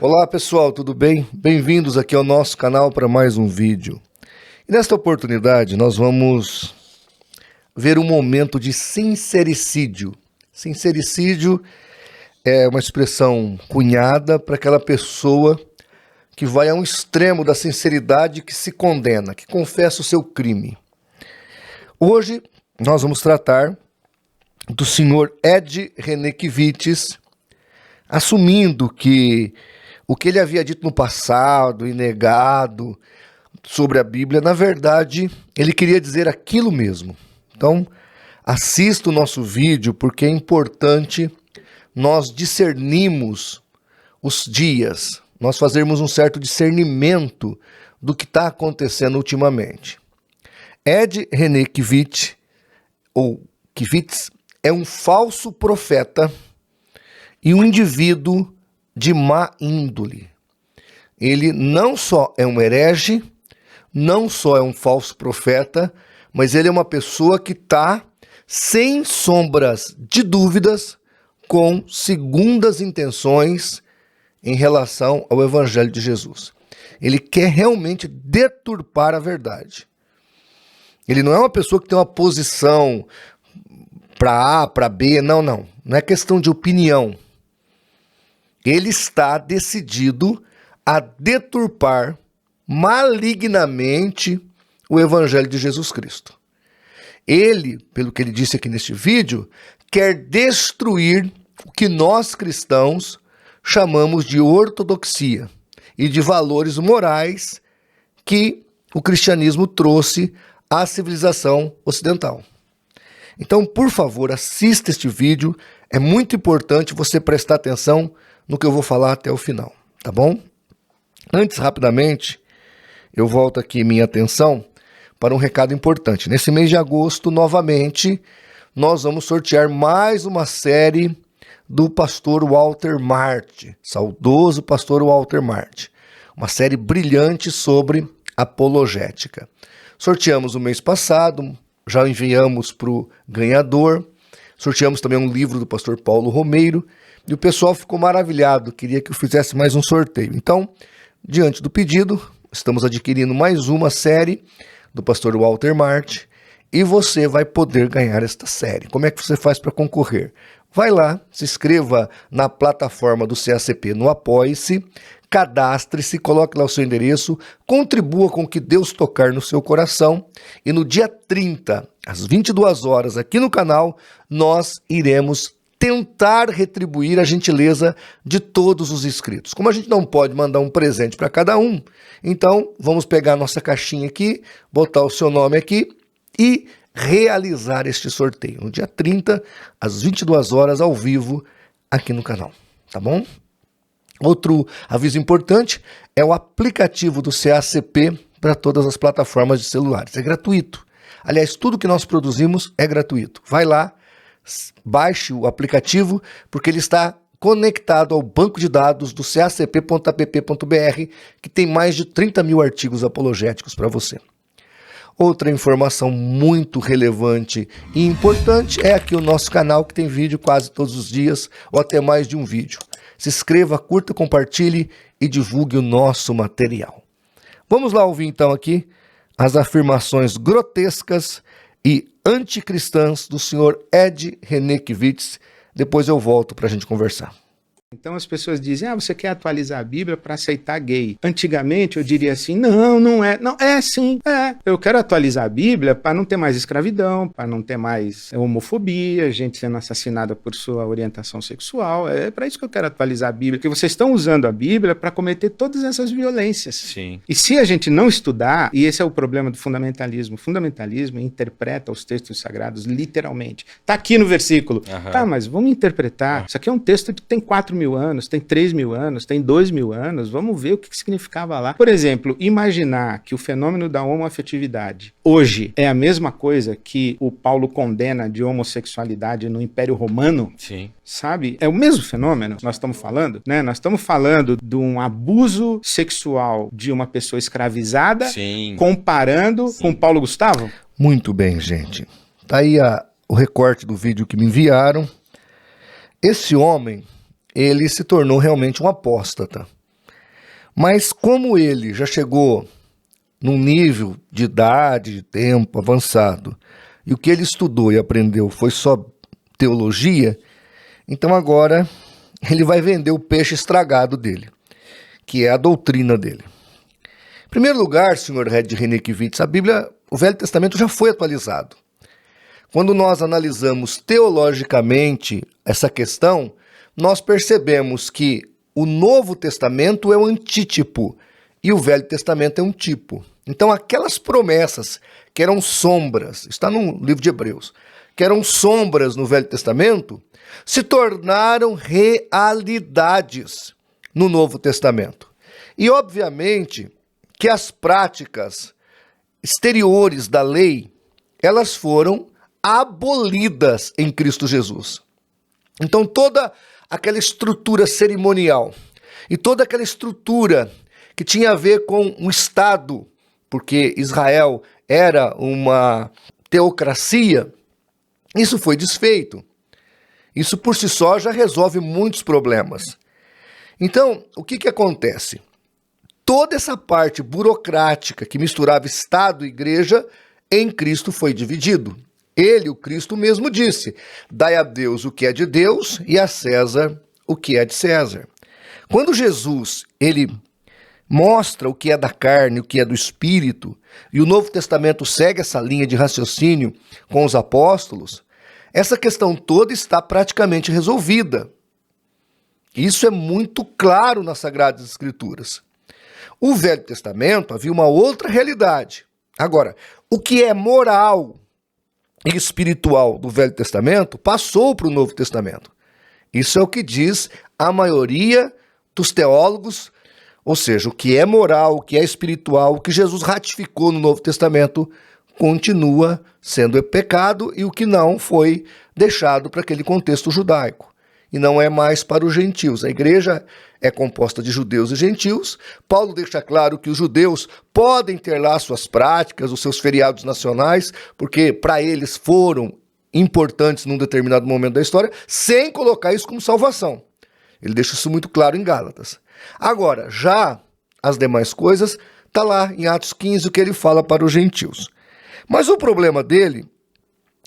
Olá pessoal, tudo bem? Bem-vindos aqui ao nosso canal para mais um vídeo. E nesta oportunidade nós vamos ver um momento de sincericídio. Sincericídio é uma expressão cunhada para aquela pessoa que vai a um extremo da sinceridade, que se condena, que confessa o seu crime. Hoje nós vamos tratar do senhor Ed Renekiewicz, assumindo que o que ele havia dito no passado e negado sobre a Bíblia, na verdade, ele queria dizer aquilo mesmo. Então, assista o nosso vídeo, porque é importante nós discernirmos os dias, nós fazermos um certo discernimento do que está acontecendo ultimamente. Ed Renekiewicz, ou Kiewicz, é um falso profeta e um indivíduo de má índole. Ele não só é um herege, não só é um falso profeta, mas ele é uma pessoa que está, sem sombras de dúvidas, com segundas intenções em relação ao Evangelho de Jesus. Ele quer realmente deturpar a verdade. Ele não é uma pessoa que tem uma posição para A, para B, não é questão de opinião. Ele está decidido a deturpar malignamente o Evangelho de Jesus Cristo. Ele, pelo que ele disse aqui neste vídeo, quer destruir o que nós cristãos chamamos de ortodoxia e de valores morais que o cristianismo trouxe à civilização ocidental. Então, por favor, assista este vídeo. É muito importante você prestar atenção no que eu vou falar até o final, tá bom? Antes, rapidamente, eu volto aqui minha atenção para um recado importante. Nesse mês de agosto, novamente, nós vamos sortear mais uma série do pastor Walter Marty, saudoso pastor Walter Marty. Uma série brilhante sobre apologética. Sorteamos o mês passado, já enviamos para o ganhador. Sorteamos também um livro do pastor Paulo Romeiro. E o pessoal ficou maravilhado, queria que eu fizesse mais um sorteio. Então, diante do pedido, estamos adquirindo mais uma série do pastor Walter Marty e você vai poder ganhar esta série. Como é que você faz para concorrer? Vai lá, se inscreva na plataforma do CACP no Apoie-se, cadastre-se, coloque lá o seu endereço, contribua com o que Deus tocar no seu coração e no dia 30, às 22 horas, aqui no canal, nós iremos tentar retribuir a gentileza de todos os inscritos. Como a gente não pode mandar um presente para cada um, então vamos pegar a nossa caixinha aqui, botar o seu nome aqui e realizar este sorteio no dia 30, às 22 horas, ao vivo, aqui no canal, tá bom? Outro aviso importante é o aplicativo do CACP para todas as plataformas de celulares. É gratuito. Aliás, tudo que nós produzimos é gratuito. Vai lá, baixe o aplicativo, porque ele está conectado ao banco de dados do cacp.app.br, que tem mais de 30 mil artigos apologéticos para você. Outra informação muito relevante e importante é aqui o nosso canal, que tem vídeo quase todos os dias, ou até mais de um vídeo. Se inscreva, curta, compartilhe e divulgue o nosso material. Vamos lá ouvir então aqui as afirmações grotescas e anticristãs do senhor Ed Renekiewicz. Depois eu volto para a gente conversar. Então as pessoas dizem, você quer atualizar a Bíblia para aceitar gay. Antigamente eu diria assim, não é. Não, é sim, é. Eu quero atualizar a Bíblia para não ter mais escravidão, para não ter mais homofobia, gente sendo assassinada por sua orientação sexual. É para isso que eu quero atualizar a Bíblia. Porque vocês estão usando a Bíblia para cometer todas essas violências. Sim. E se a gente não estudar, e esse é o problema do fundamentalismo, o fundamentalismo interpreta os textos sagrados literalmente. Está aqui no versículo. Tá, mas vamos interpretar. Isso aqui é um texto que tem 4.000 anos, tem 3.000 anos, tem 2.000 anos, vamos ver o que significava lá. Por exemplo, imaginar que o fenômeno da homoafetividade hoje é a mesma coisa que o Paulo condena de homossexualidade no Império Romano, sim, sabe? É o mesmo fenômeno que nós estamos falando, né? Nós estamos falando de um abuso sexual de uma pessoa escravizada, sim, comparando com Paulo Gustavo? Muito bem, gente. Tá aí o recorte do vídeo que me enviaram. Esse homem, ele se tornou realmente um apóstata. Mas como ele já chegou num nível de idade, de tempo avançado, e o que ele estudou e aprendeu foi só teologia, então agora ele vai vender o peixe estragado dele, que é a doutrina dele. Em primeiro lugar, senhor Red Renekiewicz, a Bíblia, o Velho Testamento já foi atualizado. Quando nós analisamos teologicamente essa questão, nós percebemos que o Novo Testamento é um antítipo e o Velho Testamento é um tipo. Então aquelas promessas que eram sombras, está no livro de Hebreus, que eram sombras no Velho Testamento, se tornaram realidades no Novo Testamento. E obviamente que as práticas exteriores da lei, elas foram abolidas em Cristo Jesus. Então toda aquela estrutura cerimonial e toda aquela estrutura que tinha a ver com um Estado, porque Israel era uma teocracia, isso foi desfeito. Isso por si só já resolve muitos problemas. Então, o que acontece? Toda essa parte burocrática que misturava Estado e Igreja, em Cristo foi dividido. Ele, o Cristo mesmo, disse: dai a Deus o que é de Deus e a César o que é de César. Quando Jesus, ele mostra o que é da carne, o que é do Espírito, e o Novo Testamento segue essa linha de raciocínio com os apóstolos, essa questão toda está praticamente resolvida. Isso é muito claro nas Sagradas Escrituras. O Velho Testamento havia uma outra realidade. Agora, o que é moral e espiritual do Velho Testamento passou para o Novo Testamento. Isso é o que diz a maioria dos teólogos, ou seja, o que é moral, o que é espiritual, o que Jesus ratificou no Novo Testamento continua sendo pecado e o que não foi deixado para aquele contexto judaico. E não é mais para os gentios. A igreja é composta de judeus e gentios. Paulo deixa claro que os judeus podem ter lá suas práticas, os seus feriados nacionais, porque para eles foram importantes num determinado momento da história, sem colocar isso como salvação. Ele deixa isso muito claro em Gálatas. Agora, já as demais coisas, está lá em Atos 15 o que ele fala para os gentios. Mas o problema dele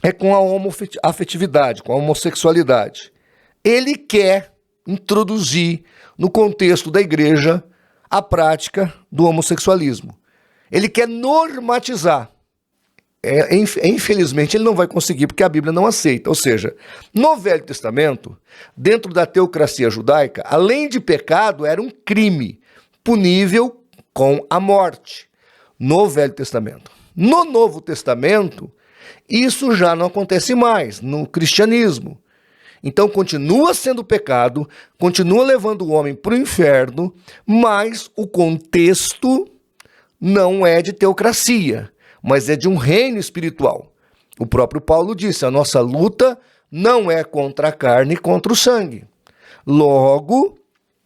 é com a homoafetividade, com a homossexualidade. Ele quer introduzir no contexto da igreja a prática do homossexualismo. Ele quer normatizar. Infelizmente ele não vai conseguir porque a Bíblia não aceita. Ou seja, no Velho Testamento, dentro da teocracia judaica, além de pecado, era um crime punível com a morte. No Velho Testamento. No Novo Testamento, isso já não acontece mais no cristianismo. Então continua sendo pecado, continua levando o homem para o inferno, mas o contexto não é de teocracia, mas é de um reino espiritual. O próprio Paulo disse: a nossa luta não é contra a carne e contra o sangue. Logo,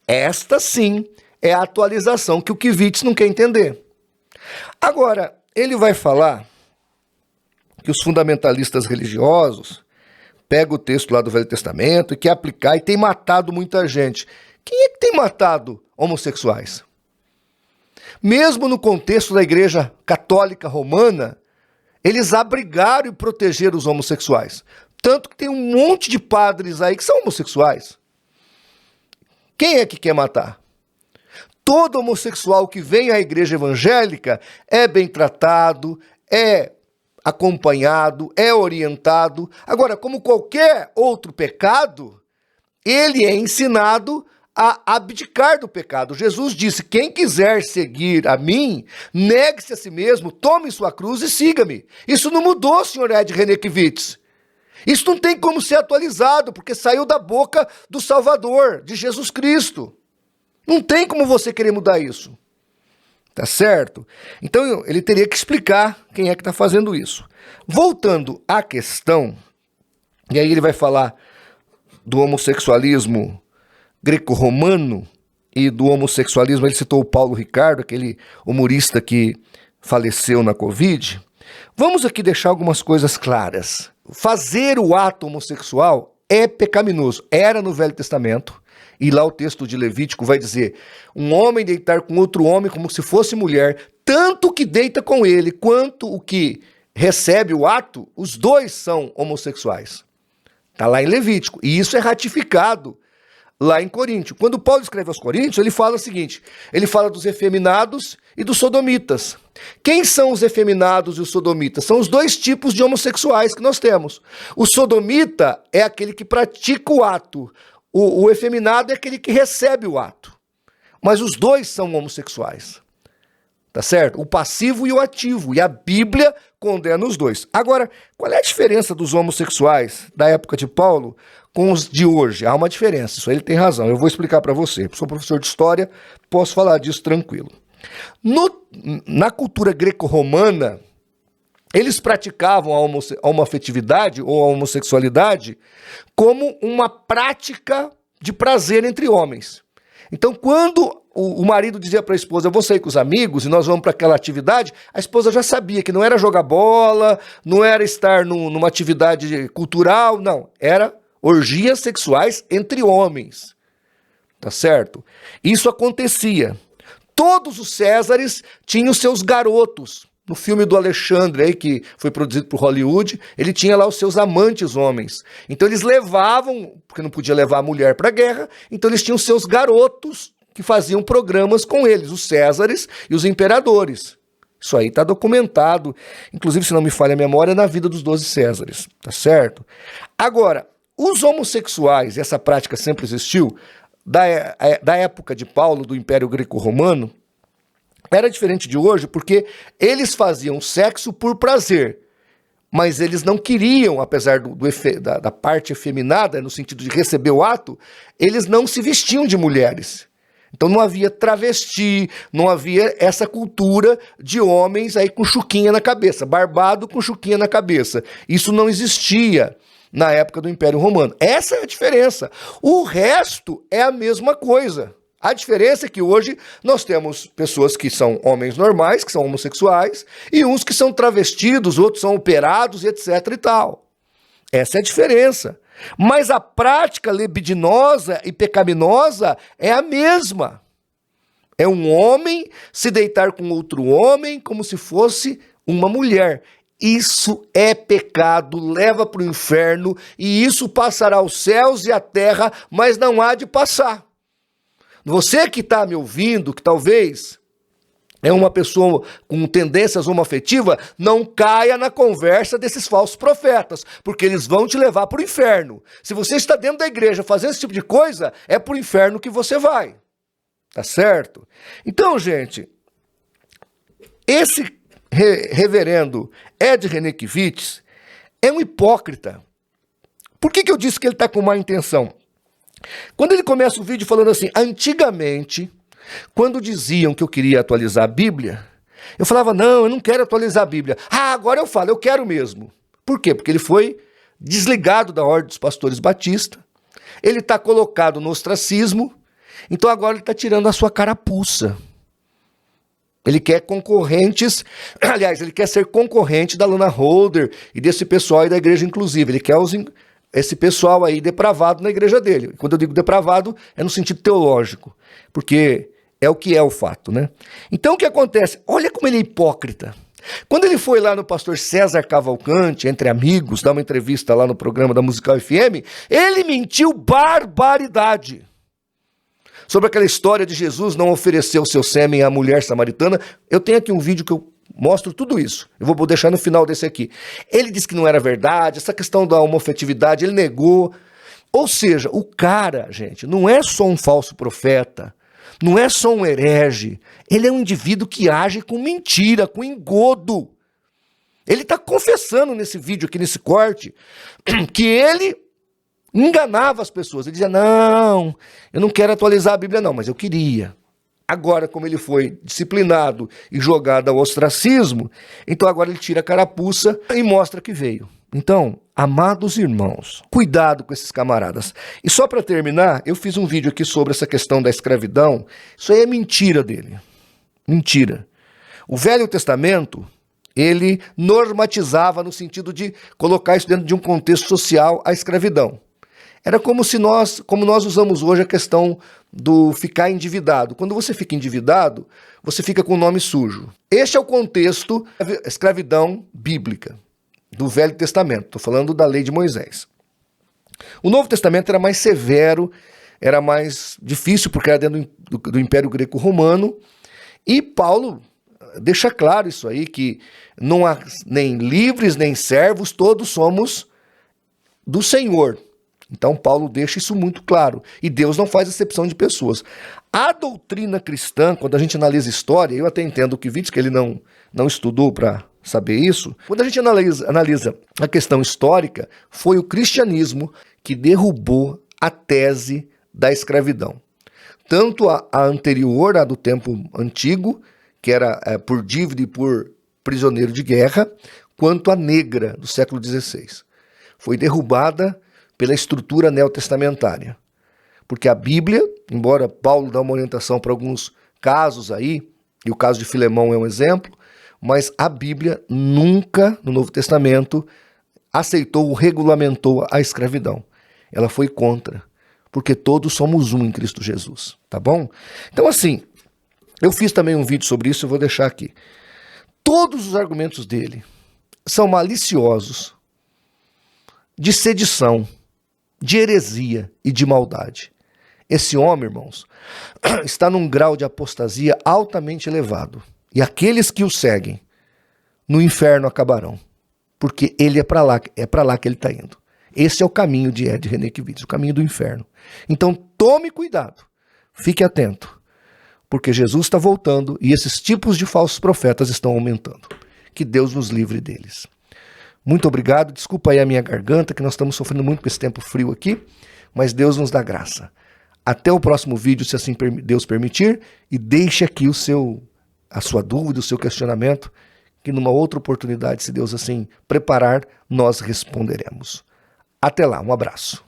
esta sim é a atualização que o Kivitz não quer entender. Agora, ele vai falar que os fundamentalistas religiosos pegam o texto lá do Velho Testamento e quer aplicar e tem matado muita gente. Quem é que tem matado homossexuais? Mesmo no contexto da Igreja Católica Romana, eles abrigaram e protegeram os homossexuais. Tanto que tem um monte de padres aí que são homossexuais. Quem é que quer matar? Todo homossexual que vem à igreja evangélica é bem tratado, é acompanhado, é orientado. Agora, como qualquer outro pecado, ele é ensinado a abdicar do pecado. Jesus disse: quem quiser seguir a mim, negue-se a si mesmo, tome sua cruz e siga-me. Isso não mudou, senhor Ed Renekiewicz. Isso não tem como ser atualizado, porque saiu da boca do Salvador, de Jesus Cristo. Não tem como você querer mudar isso. Tá certo? Então ele teria que explicar quem é que está fazendo isso. Voltando à questão, e aí ele vai falar do homossexualismo greco-romano e do homossexualismo, ele citou o Paulo Ricardo, aquele humorista que faleceu na Covid. Vamos aqui deixar algumas coisas claras. Fazer o ato homossexual é pecaminoso. Era no Velho Testamento, e lá o texto de Levítico vai dizer: um homem deitar com outro homem como se fosse mulher, tanto o que deita com ele quanto o que recebe o ato, os dois são homossexuais. Está lá em Levítico. E isso é ratificado lá em Coríntios. Quando Paulo escreve aos Coríntios, ele fala o seguinte: ele fala dos efeminados e dos sodomitas. Quem são os efeminados e os sodomitas? São os dois tipos de homossexuais que nós temos. O sodomita é aquele que pratica o ato. O efeminado é aquele que recebe o ato. Mas os dois são homossexuais. Tá certo? O passivo e o ativo. E a Bíblia condena os dois. Agora, qual é a diferença dos homossexuais da época de Paulo com os de hoje? Há uma diferença, isso aí ele tem razão. Eu vou explicar para você. Sou professor de história, posso falar disso tranquilo. Na cultura greco-romana, eles praticavam a homoafetividade ou a homossexualidade como uma prática de prazer entre homens. Então, quando o marido dizia para a esposa: eu vou sair com os amigos e nós vamos para aquela atividade, a esposa já sabia que não era jogar bola, não era estar numa atividade cultural, não. Era orgias sexuais entre homens. Tá certo? Isso acontecia. Todos os Césares tinham seus garotos. No filme do Alexandre, aí, que foi produzido por Hollywood, ele tinha lá os seus amantes homens. Então eles levavam, porque não podia levar a mulher para a guerra, então eles tinham seus garotos que faziam programas com eles, os Césares e os imperadores. Isso aí está documentado, inclusive, se não me falha a memória, na vida dos 12 Césares, tá certo? Agora, os homossexuais, essa prática sempre existiu, da época de Paulo, do Império Greco-Romano, era diferente de hoje porque eles faziam sexo por prazer, mas eles não queriam, apesar da parte efeminada, no sentido de receber o ato, eles não se vestiam de mulheres. Então não havia travesti, não havia essa cultura de homens aí com chuquinha na cabeça, barbado com chuquinha na cabeça. Isso não existia na época do Império Romano. Essa é a diferença. O resto é a mesma coisa. A diferença é que hoje nós temos pessoas que são homens normais, que são homossexuais, e uns que são travestidos, outros são operados, etc e tal. Essa é a diferença. Mas a prática libidinosa e pecaminosa é a mesma. É um homem se deitar com outro homem como se fosse uma mulher. Isso é pecado, leva para o inferno, e isso passará aos céus e à terra, mas não há de passar. Você que está me ouvindo, que talvez é uma pessoa com tendências homoafetivas, não caia na conversa desses falsos profetas, porque eles vão te levar para o inferno. Se você está dentro da igreja fazendo esse tipo de coisa, é para o inferno que você vai. Tá certo? Então, gente, esse reverendo Ed Renekiewicz é um hipócrita. Por que eu disse que ele está com má intenção? Quando ele começa o vídeo falando assim: antigamente, quando diziam que eu queria atualizar a Bíblia, eu falava: não, eu não quero atualizar a Bíblia. Ah, agora eu falo, eu quero mesmo. Por quê? Porque ele foi desligado da Ordem dos Pastores Batista, ele está colocado no ostracismo, então agora ele está tirando a sua carapuça. Ele quer concorrentes, aliás, ele quer ser concorrente da Lana Holder e desse pessoal aí da igreja inclusive. Ele quer esse pessoal aí depravado na igreja dele. Quando eu digo depravado, é no sentido teológico, porque é o que é o fato, né? Então o que acontece? Olha como ele é hipócrita. Quando ele foi lá no pastor César Cavalcante, entre amigos, dar uma entrevista lá no programa da Musical FM, ele mentiu barbaridade sobre aquela história de Jesus não oferecer o seu sêmen à mulher samaritana. Eu tenho aqui um vídeo que eu mostro tudo isso. Eu vou deixar no final desse aqui. Ele disse que não era verdade, essa questão da homoafetividade, ele negou. Ou seja, o cara, gente, não é só um falso profeta, não é só um herege, ele é um indivíduo que age com mentira, com engodo. Ele está confessando nesse vídeo aqui, nesse corte, que ele enganava as pessoas. Ele dizia: não, eu não quero atualizar a Bíblia não, mas eu queria. Agora, como ele foi disciplinado e jogado ao ostracismo, então agora ele tira a carapuça e mostra que veio. Então, amados irmãos, cuidado com esses camaradas. E só para terminar, eu fiz um vídeo aqui sobre essa questão da escravidão. Isso aí é mentira dele. Mentira. O Velho Testamento, ele normatizava no sentido de colocar isso dentro de um contexto social, a escravidão. Era como nós usamos hoje a questão do ficar endividado. Quando você fica endividado, você fica com o nome sujo. Este é o contexto da escravidão bíblica, do Velho Testamento. Estou falando da lei de Moisés. O Novo Testamento era mais severo, era mais difícil, porque era dentro do Império Greco-Romano. E Paulo deixa claro isso aí, que não há nem livres nem servos, todos somos do Senhor. Então Paulo deixa isso muito claro. E Deus não faz acepção de pessoas. A doutrina cristã, quando a gente analisa história, eu até entendo que Witts, que ele não estudou para saber isso, quando a gente analisa a questão histórica, foi o cristianismo que derrubou a tese da escravidão. Tanto a anterior, a do tempo antigo, que era por dívida e por prisioneiro de guerra, quanto a negra do século XVI. Foi derrubada pela estrutura neotestamentária. Porque a Bíblia, embora Paulo dê uma orientação para alguns casos aí, e o caso de Filemão é um exemplo, mas a Bíblia nunca, no Novo Testamento, aceitou ou regulamentou a escravidão. Ela foi contra, porque todos somos um em Cristo Jesus, tá bom? Então assim, eu fiz também um vídeo sobre isso, eu vou deixar aqui. Todos os argumentos dele são maliciosos, de sedição, de heresia e de maldade. Esse homem, irmãos, está num grau de apostasia altamente elevado. E aqueles que o seguem no inferno acabarão. Porque ele é para lá que ele está indo. Esse é o caminho de Ed Renekiewicz, o caminho do inferno. Então tome cuidado, fique atento, porque Jesus está voltando e esses tipos de falsos profetas estão aumentando. Que Deus nos livre deles. Muito obrigado, desculpa aí a minha garganta, que nós estamos sofrendo muito com esse tempo frio aqui, mas Deus nos dá graça. Até o próximo vídeo, se assim Deus permitir, e deixe aqui a sua dúvida, o seu questionamento, que numa outra oportunidade, se Deus assim preparar, nós responderemos. Até lá, um abraço.